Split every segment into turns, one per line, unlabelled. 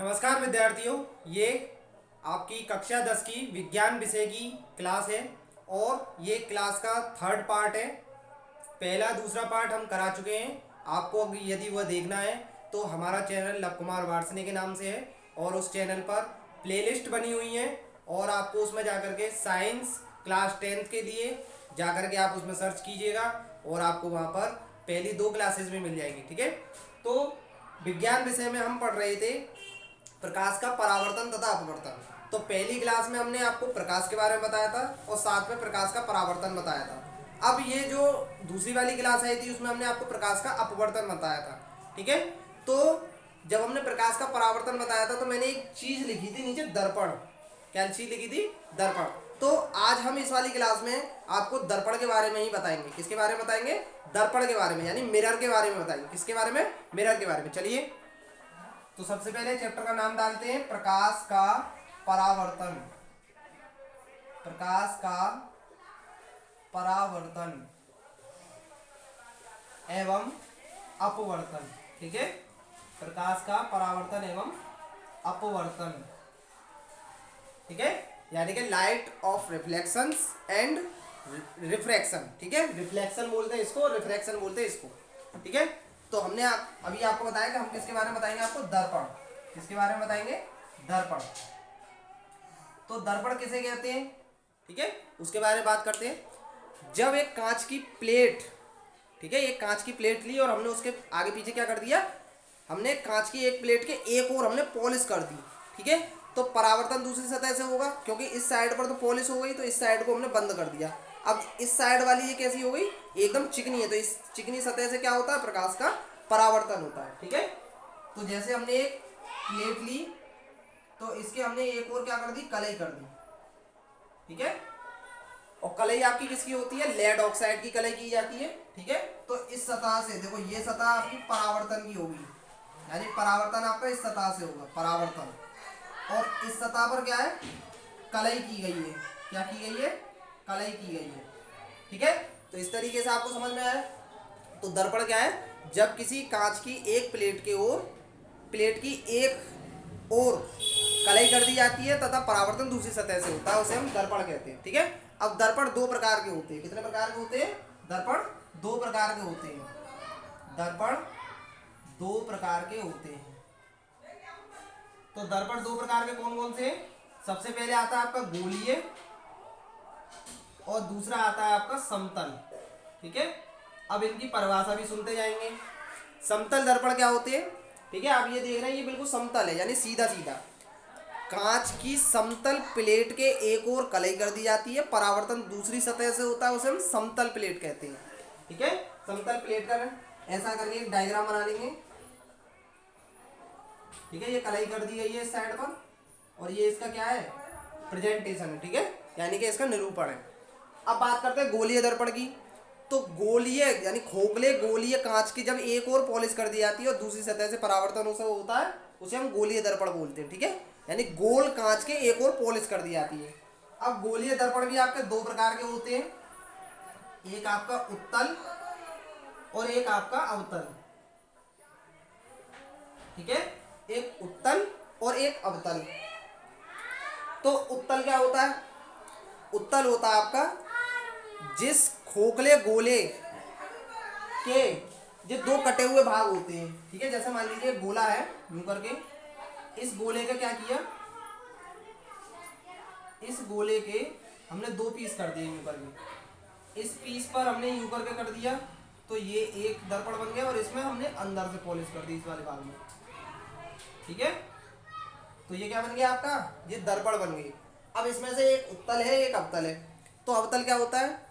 नमस्कार विद्यार्थियों, ये आपकी कक्षा 10 की विज्ञान विषय की क्लास है और ये क्लास का थर्ड पार्ट है। पहला दूसरा पार्ट हम करा चुके हैं। आपको यदि वह देखना है तो हमारा चैनल लव कुमार वार्ष्णेय के नाम से है और उस चैनल पर प्लेलिस्ट बनी हुई है और आपको उसमें जाकर के साइंस क्लास 10th के लिए जाकर के आप उसमें सर्च कीजिएगा और आपको वहाँ पर पहली 2 क्लासेस भी मिल जाएगी। ठीक है, तो विज्ञान विषय में हम पढ़ रहे थे प्रकाश का परावर्तन तथा अपवर्तन। तो पहली क्लास में हमने आपको प्रकाश के बारे में बताया था और साथ में प्रकाश का परावर्तन बताया था। अब ये जो दूसरी वाली क्लास आई थी उसमें हमने आपको प्रकाश का अपवर्तन बताया था। ठीक है, तो जब हमने प्रकाश का परावर्तन बताया था तो मैंने एक चीज लिखी थी नीचे, दर्पण। क्या चीज लिखी थी? दर्पण। तो आज हम इस वाली क्लास में आपको दर्पण के बारे में ही बताएंगे। किसके बारे में बताएंगे? दर्पण के बारे में, यानी मिरर के बारे में बताएंगे। किसके बारे में? मिरर के बारे में। चलिए, तो सबसे पहले चैप्टर का नाम डालते हैं प्रकाश का परावर्तन। प्रकाश का परावर्तन एवं अपवर्तन। ठीक है, प्रकाश का परावर्तन एवं अपवर्तन। ठीक है, यानी कि light of reflection and refraction. ठीक है, रिफ्लेक्शन बोलते हैं इसको, रिफ्रैक्शन बोलते हैं इसको। ठीक है, तो हमने अभी आपको बताया कि हम किसके बारे में बताएंगे आपको? दर्पण। किसके बारे में बताएंगे? दर्पण। तो दर्पण किसे कहते हैं? ठीक है, उसके बारे में बात करते हैं। जब एक कांच की प्लेट, ठीक है, एक कांच की प्लेट ली और हमने उसके आगे पीछे क्या कर दिया? हमने कांच की एक प्लेट के एक और हमने पॉलिश कर दी। ठीक है, तो परावर्तन दूसरी सतह से होगा क्योंकि इस साइड पर तो पॉलिश हो गई, तो इस साइड को हमने बंद कर दिया। अब इस साइड वाली ये कैसी हो गई? एकदम चिकनी है, तो इस चिकनी सतह से क्या होता है? प्रकाश का परावर्तन होता है। ठीक है, तो जैसे हमने एक प्लेट ली तो इसके हमने एक और क्या कर दी? कलई कर दी। ठीक है, और कलई आपकी किसकी होती है? लेड ऑक्साइड की कलई की जाती है। ठीक है, तो इस सतह से देखो, ये सतह आपकी परावर्तन की होगी, यानी परावर्तन आपका इस सतह से होगा, परावर्तन। और इस सतह पर क्या है? कलई की गई है। क्या की गई है? कलई की गई है। ठीक है, तो इस तरीके से आपको समझ में आया। तो दर्पण क्या है? जब किसी कांच की एक प्लेट के ओर, प्लेट की एक और कलई कर दी जाती है तथा परावर्तन दूसरी सतह से होता है, उसे हम दर्पण कहते हैं। ठीक है, अब दर्पण 2 प्रकार के होते हैं। कितने प्रकार के होते हैं? दर्पण 2 प्रकार के होते हैं। दर्पण 2 प्रकार के होते हैं। तो दर्पण 2 प्रकार के कौन कौन से हैं? सबसे पहले आता है आपका गोलीय और दूसरा आता है आपका समतल। ठीक है, अब इनकी परिभाषा भी सुनते जाएंगे। समतल दर्पण क्या होते हैं? ठीक है, आप ये देख रहे हैं, ये बिल्कुल समतल है, यानी सीधा सीधा। कांच की समतल प्लेट के एक और कलई कर दी जाती है, परावर्तन दूसरी सतह से होता है, उसे हम समतल प्लेट कहते हैं। ठीक है, समतल प्लेट का ऐसा करके एक डायग्राम बना लेंगे। ठीक है, ये कलई कर दी गई है इस साइड पर और ये इसका क्या है? प्रेजेंटेशन है। ठीक है, यानी कि इसका निरूपण है। अब बात करते हैं गोलीय दर्पण की। तो गोलीय यानी खोखले गोलीय कांच की जब एक और पॉलिश कर दी जाती है और दूसरी सतह से परावर्तन उसे होता है, उसे हम गोलीय दर्पण बोलते हैं। ठीक है, यानी गोल कांच के एक और पॉलिश कर दी जाती है। अब गोलीय दर्पण भी आपके 2 प्रकार के होते हैं, एक आपका उत्तल और एक आपका अवतल। ठीक है, एक उत्तल और एक अवतल। तो उत्तल क्या होता है? उत्तल होता है आपका जिस खोखले गोले के जो 2 कटे हुए भाग होते हैं। ठीक है, जैसे मान लीजिए गोला है यूं करके, इस गोले का क्या किया? इस गोले के हमने 2 पीस कर दिए यूं करके। इस पीस पर हमने यूं करके कर दिया तो ये एक दर्पण बन गया और इसमें हमने अंदर से पॉलिश कर दी इस वाले भाग में। ठीक है, तो ये क्या बन गया आपका? ये दर्पण बन गई। अब इसमें से एक उत्तल है, एक अवतल है। तो अवतल क्या होता है?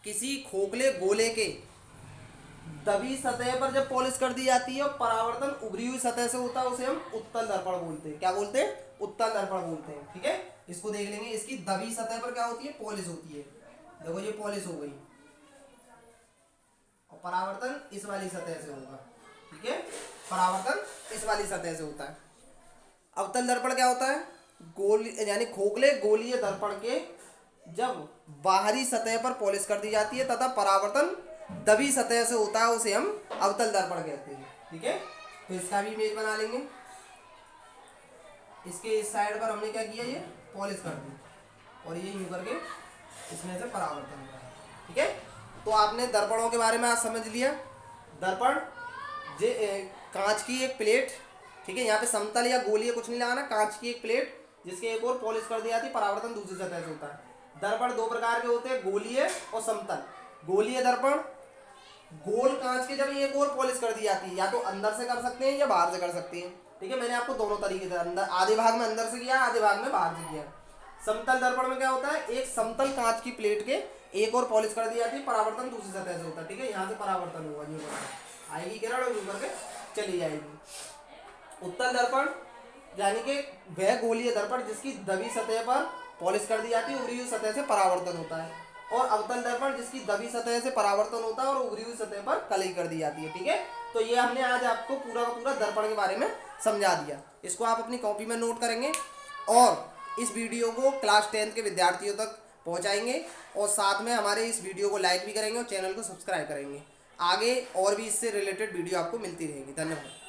किसी खोखले गोले के दबी सतह पर जब पॉलिश कर दी जाती है और परावर्तन उभरी हुई सतह से होता है, उसे हम उत्तल दर्पण बोलते हैं। क्या बोलते हैं? उत्तल दर्पण बोलते हैं। ठीक है, इसको देख लेंगे। इसकी दबी सतह पर क्या होती है? पॉलिश होती है। देखो ये पॉलिश हो गई और परावर्तन इस वाली सतह से होगा। ठीक है, परावर्तन इस वाली सतह से होता है। अवतल दर्पण क्या होता है? गोल यानी खोखले गोलीय दर्पण के जब बाहरी सतह पर पॉलिश कर दी जाती है तथा परावर्तन दबी सतह से होता है, उसे हम अवतल दर्पण कहते हैं। ठीक है, तो इसका भी इमेज बना लेंगे। इसके इस साइड पर हमने क्या किया, ये पॉलिश कर दी और ये यूं करके इसमें से परावर्तन हुआ। ठीक है, तो आपने दर्पणों के बारे में आज समझ लिया। दर्पण कांच की एक प्लेट, ठीक है, यहाँ पे समतल या गोलीय कुछ नहीं लगाना, कांच की एक प्लेट जिसके एक और पॉलिश कर दी जाती है, परावर्तन दूसरी सतह से होता है। दर्पण दो प्रकार के होते हैं, गोलीय और समतल। गोलीय दर्पण गोल कांच के जब एक और पॉलिश कर दी जाती है, या तो अंदर से कर सकते हैं या बाहर से कर सकते हैं। ठीक है, मैंने आपको दोनों तरीके से, अंदर आधे भाग में अंदर से किया, आधे भाग में बाहर से किया। समतल दर्पण में क्या होता है, एक समतल कांच की प्लेट के एक और पॉलिश कर दी जाती है, परावर्तन दूसरी सतह से होता है। ठीक है, यहाँ से परावर्तन होगा, यूं करके आएगी किरण और यूं करके चली जाएगी। उत्तल दर्पण यानी कि वह गोलीय दर्पण जिसकी दबी सतह पर पॉलिश कर दी जाती है, उभरी हुई सतह से परावर्तन होता है। और अवतल दर्पण जिसकी दबी सतह से परावर्तन होता है और उभरी हुई सतह पर कलई कर दी जाती है। ठीक है, तो ये हमने आज आपको पूरा का पूरा दर्पण के बारे में समझा दिया। इसको आप अपनी कॉपी में नोट करेंगे और इस वीडियो को क्लास 10 के विद्यार्थियों तक पहुंचाएंगे और साथ में हमारे इस वीडियो को लाइक भी करेंगे और चैनल को सब्सक्राइब करेंगे। आगे और भी इससे रिलेटेड वीडियो आपको मिलती रहेगी। धन्यवाद।